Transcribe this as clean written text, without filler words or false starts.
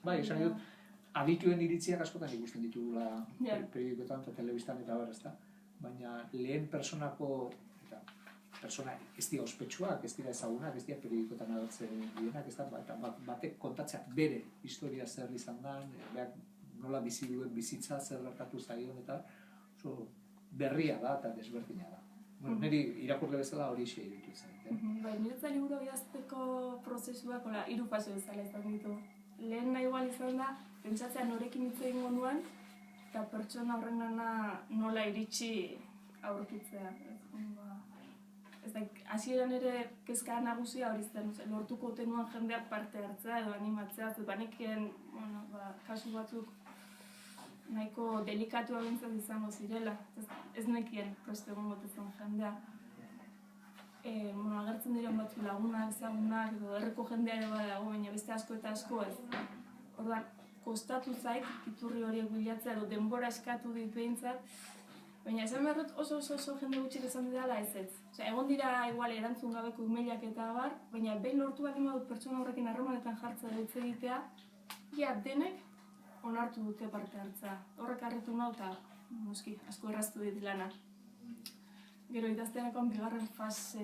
Bai, esan dut, adituen iritziak askotan ikusten ditugula periodikoetan eta telebistan eta bar, ezta? Baina lehen personako eta persona ez dira ospetsuak, ez dira ezagunak, ez dira periodikoetan agertzen dienak, ez da, batek kontatzea bere historia zer izan den, nola bizi duen bizitza, zer gertatu zaion eta oso berria da eta desberdina da. Niri irakurle bezala hori xe irutu zen. Bai, niretzat liburu idazteko prozesuak 3 fase bezala izan ditu. Lehen igual izan da, pentsatzea norekin hitz egingo nuen, eta pertsona horrengana nola iritsi aurkitzea. Hasieran ere kezka nagusia hori zen, lortuko ote nuen jendeak parte hartzea edo animatzea, banekien kasu batzuk nahiko delikatua bintzen izango zirela, ez nekien preste egongo zen jendea. Agertzen diren batzu lagunak, ezagunak, edo herriko jendea ere badago, baina beste asko eta asko ez. Orduan, kostatu zait, iturri horiek bilatzea edo denbora eskatu dit behintzat, baina esan behar dut oso jende gutxik esan didala ez ez. Egon dira igual erantzun gabeko emailak eta abar, baina behin lortu bat dut pertsona horrekin harremanetan jartzea hitz egitea, ia denek onartu dute parte hartzea. Horrek harritu nau eta asko erraztu dit lana. Gero idazteanekoan bigarren fase